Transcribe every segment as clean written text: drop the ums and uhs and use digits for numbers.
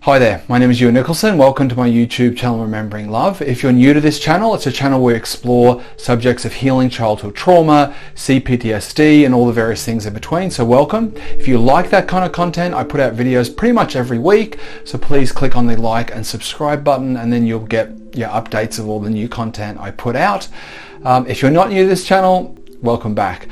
Hi there, my name is Ewan Nicholson. Welcome to my YouTube channel, Remembering Love. If you're new to this channel, it's a channel where we explore subjects of healing childhood trauma, CPTSD, and all the various things in between, so welcome. If you like that kind of content, I put out videos pretty much every week, so please click on the like and subscribe button and then you'll get your updates of all the new content I put out. If you're not new to this channel, welcome back.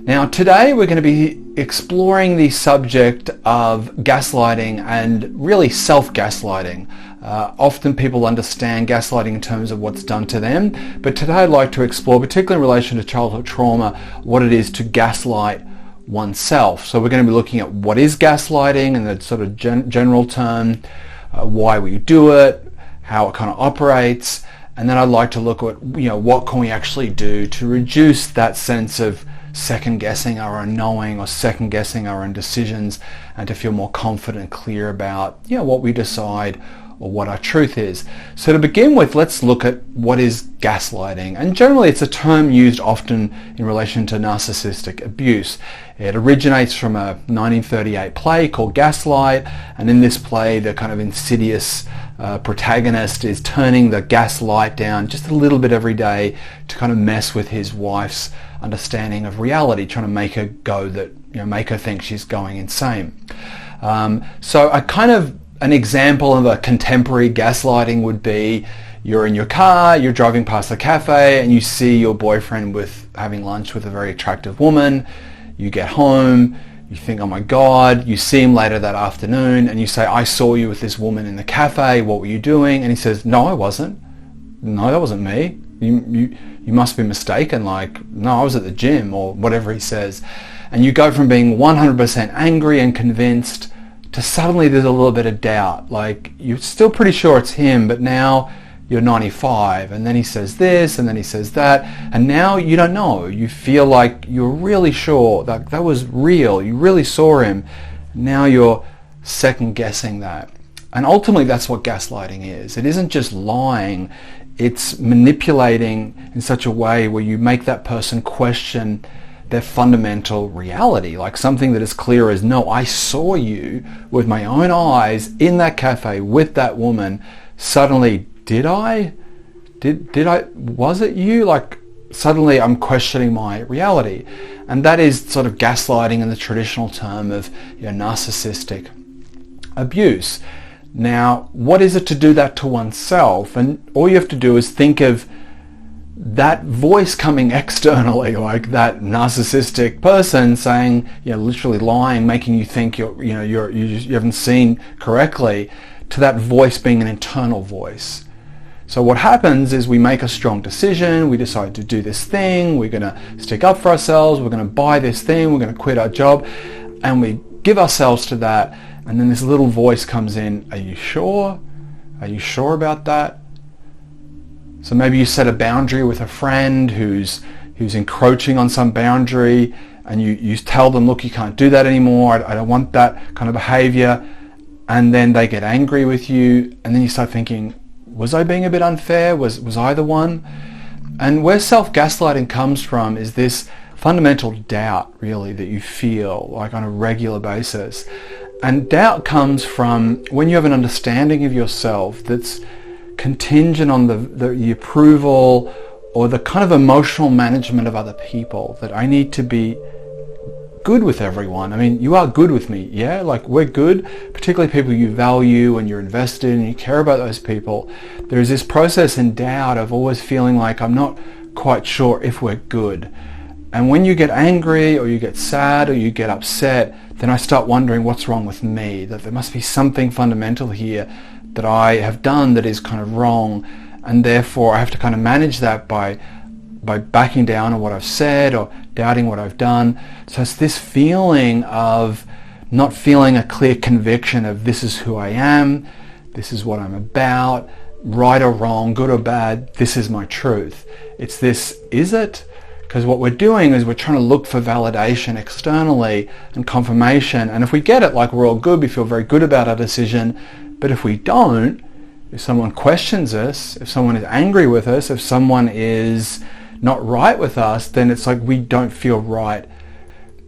Now today we're going to be exploring the subject of gaslighting and really self-gaslighting. Often people understand gaslighting in terms of what's done to them, but today I'd like to explore, particularly in relation to childhood trauma, what it is to gaslight oneself. So we're going to be looking at what is gaslighting and the sort of general term, why we do it, how it kind of operates, and then I'd like to look at what can we actually do to reduce that sense of second guessing our own knowing or second guessing our own decisions, and to feel more confident and clear about what we decide or what our truth is. So to begin with, let's look at what is gaslighting, and generally it's a term used often in relation to narcissistic abuse. It originates from a 1938 play called Gaslight, and in this play the kind of insidious protagonist is turning the gas light down just a little bit every day to kind of mess with his wife's understanding of reality, trying to make her go make her think she's going insane. So an example of a contemporary gaslighting would be you're in your car, you're driving past the cafe and you see your boyfriend having lunch with a very attractive woman. You get home, you think, oh my God, you see him later that afternoon and you say, I saw you with this woman in the cafe, what were you doing? And he says, no, I wasn't. No, that wasn't me. You must be mistaken, no, I was at the gym, or whatever he says. And you go from being 100% angry and convinced to suddenly there's a little bit of doubt. You're still pretty sure it's him, but now you're 95, and then he says this, and then he says that, and now you don't know. You feel like you're really sure that was real. You really saw him. Now you're second guessing that. And ultimately that's what gaslighting is. It isn't just lying. It's manipulating in such a way where you make that person question their fundamental reality, like something that is clear as, no, I saw you with my own eyes in that cafe with that woman. Suddenly, did I? Was it you? Suddenly I'm questioning my reality. And that is sort of gaslighting in the traditional term of narcissistic abuse. Now, what is it to do that to oneself? And all you have to do is think of that voice coming externally, like that narcissistic person saying, literally lying, making you think you haven't seen correctly, to that voice being an internal voice. So what happens is we make a strong decision, we decide to do this thing, we're going to stick up for ourselves, we're going to buy this thing, we're going to quit our job, and we give ourselves to that. And then this little voice comes in, are you sure? Are you sure about that? So maybe you set a boundary with a friend who's encroaching on some boundary, and you tell them, look, you can't do that anymore, I don't want that kind of behavior. And then they get angry with you, and then you start thinking, was I being a bit unfair? Was I the one? And where self-gaslighting comes from is this fundamental doubt, really, that you feel on a regular basis. And doubt comes from when you have an understanding of yourself that's contingent on the approval or the kind of emotional management of other people, that I need to be good with everyone. I mean, you are good with me, yeah? We're good, particularly people you value and you're invested in and you care about those people. There's this process in doubt of always feeling like I'm not quite sure if we're good. And when you get angry or you get sad or you get upset, then I start wondering what's wrong with me, that there must be something fundamental here that I have done that is kind of wrong, and therefore I have to kind of manage that by backing down on what I've said or doubting what I've done. So it's this feeling of not feeling a clear conviction of this is who I am, this is what I'm about, right or wrong, good or bad, this is my truth. It's this, is it? Because what we're doing is we're trying to look for validation externally and confirmation, and if we get it, we're all good, we feel very good about our decision. But if we don't, if someone questions us, if someone is angry with us, if someone is not right with us, then it's like we don't feel right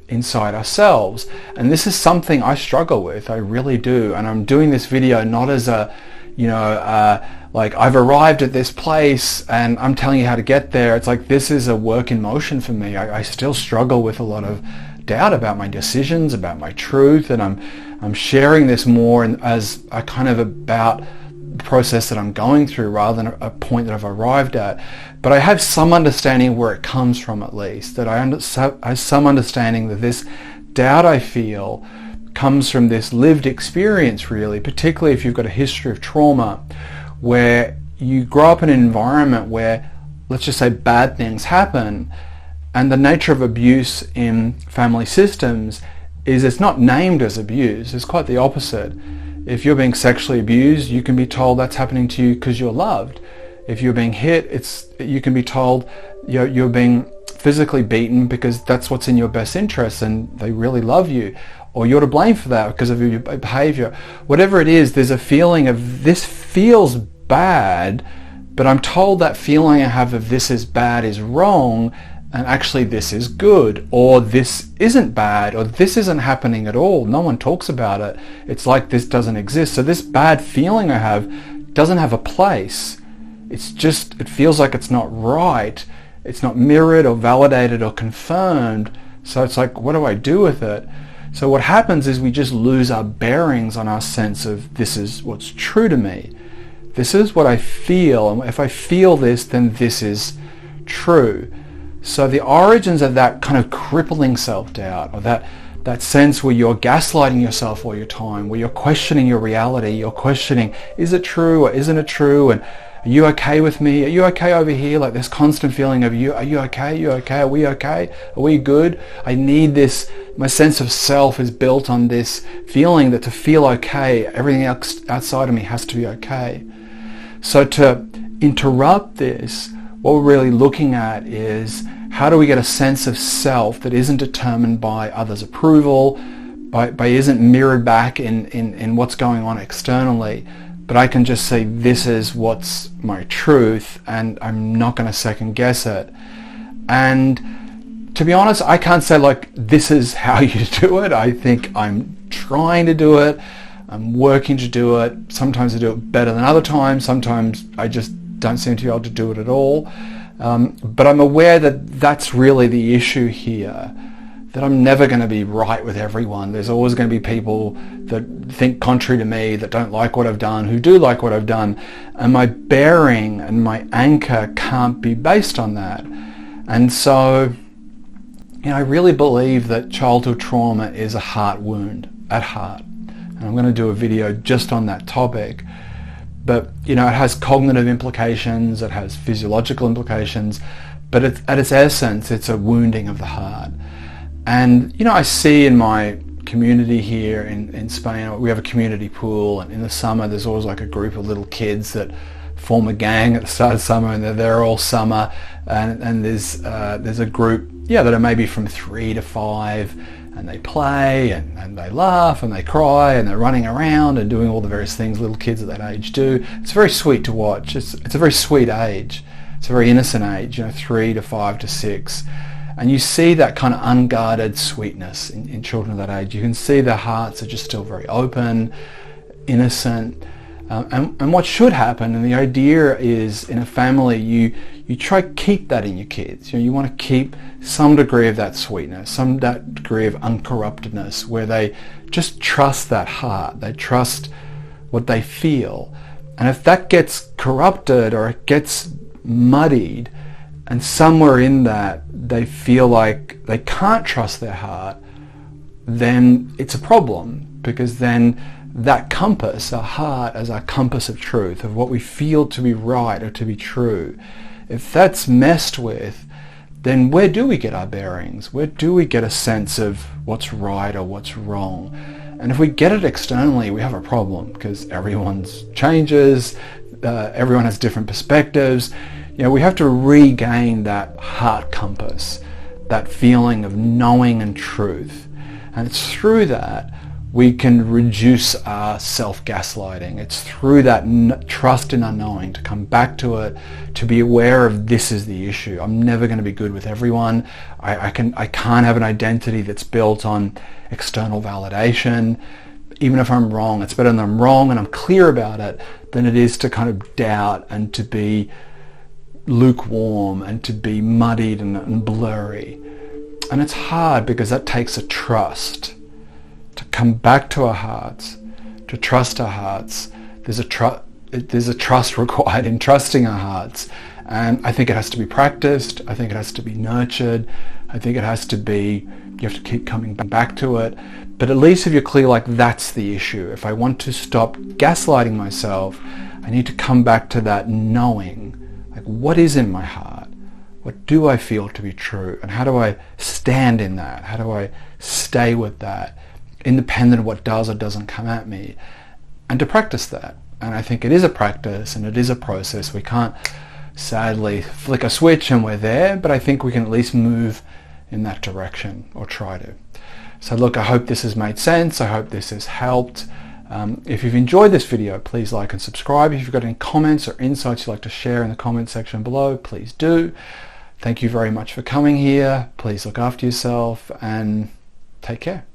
inside ourselves. And this is something I struggle with, I really do. And I'm doing this video not as a, like I've arrived at this place and I'm telling you how to get there. It's like this is a work in motion for me. I still struggle with a lot of doubt about my decisions, about my truth, and I'm sharing this more as a kind of about the process that I'm going through rather than a point that I've arrived at. But I have some understanding where it comes from, at least, that I have some understanding that this doubt I feel comes from this lived experience, really, particularly if you've got a history of trauma, where you grow up in an environment where, let's just say, bad things happen, and the nature of abuse in family systems is it's not named as abuse, it's quite the opposite. If you're being sexually abused, you can be told that's happening to you because you're loved. If you're being hit, you can be told you're being physically beaten because that's what's in your best interest and they really love you. Or you're to blame for that because of your behavior. Whatever it is, there's a feeling of this feels bad, but I'm told that feeling I have of this is bad is wrong, and actually this is good, or this isn't bad, or this isn't happening at all. No one talks about it. It's like this doesn't exist. So this bad feeling I have doesn't have a place. It's just, it feels like it's not right. It's not mirrored or validated or confirmed. So it's like, what do I do with it? So what happens is we just lose our bearings on our sense of this is what's true to me. This is what I feel, and if I feel this, then this is true. So the origins of that kind of crippling self-doubt, or that sense where you're gaslighting yourself all your time, where you're questioning your reality, you're questioning, is it true or isn't it true, and are you okay with me? Are you okay over here? Like this constant feeling of are you okay? Are you okay? Are we okay? Are we good? I need this. My sense of self is built on this feeling that to feel okay, everything else outside of me has to be okay. So to interrupt this, what we're really looking at is how do we get a sense of self that isn't determined by others' approval, by isn't mirrored back in what's going on externally, but I can just say this is what's my truth and I'm not going to second guess it. And to be honest, I can't say like this is how you do it. I think I'm trying to do it. I'm working to do it. Sometimes I do it better than other times. Sometimes I just don't seem to be able to do it at all. But I'm aware that that's really the issue here, that I'm never going to be right with everyone. There's always going to be people that think contrary to me, that don't like what I've done, who do like what I've done. And my bearing and my anchor can't be based on that. And so, I really believe that childhood trauma is a heart wound at heart. And I'm going to do a video just on that topic. But, it has cognitive implications, it has physiological implications, but at its essence, it's a wounding of the heart. And, I see in my community here in Spain, we have a community pool, and in the summer there's always like a group of little kids that form a gang at the start of summer, and they're there all summer, and there's a group, that are maybe from 3 to 5, and they play and they laugh and they cry and they're running around and doing all the various things little kids at that age do. It's very sweet to watch. It's a very sweet age. It's a very innocent age, 3 to 5 to 6. And you see that kind of unguarded sweetness in children of that age. You can see their hearts are just still very open, innocent. And what should happen, and the idea is in a family, you try to keep that in your kids. You want to keep some degree of that sweetness, that degree of uncorruptedness, where they just trust that heart. They trust what they feel. And if that gets corrupted or it gets muddied, and somewhere in that they feel like they can't trust their heart, then it's a problem, because then that compass, our heart as our compass of truth, of what we feel to be right or to be true, if that's messed with, then where do we get our bearings? Where do we get a sense of what's right or what's wrong? And if we get it externally, we have a problem, because everyone's changes, everyone has different perspectives. We have to regain that heart compass, that feeling of knowing and truth. And it's through that we can reduce our self-gaslighting. It's through that trust in unknowing, to come back to it, to be aware of this is the issue. I'm never going to be good with everyone. I can't have an identity that's built on external validation. Even if I'm wrong, it's better than I'm wrong and I'm clear about it than it is to kind of doubt and to be lukewarm and to be muddied and blurry. And it's hard because that takes a trust. To come back to our hearts, to trust our hearts. There's a trust required in trusting our hearts. And I think it has to be practiced. I think it has to be nurtured. I think it has to be, you have to keep coming back to it. But at least if you're clear, like, that's the issue. If I want to stop gaslighting myself, I need to come back to that knowing, like, what is in my heart? What do I feel to be true? And how do I stand in that? How do I stay with that, independent of what does or doesn't come at me? And to practice that. And I think it is a practice and it is a process. We can't sadly flick a switch and we're there, but I think we can at least move in that direction, or try to. So look, I hope this has made sense. I hope this has helped. If you've enjoyed this video, please like and subscribe. If you've got any comments or insights you'd like to share in the comment section below, please do. Thank you very much for coming here. Please look after yourself and take care.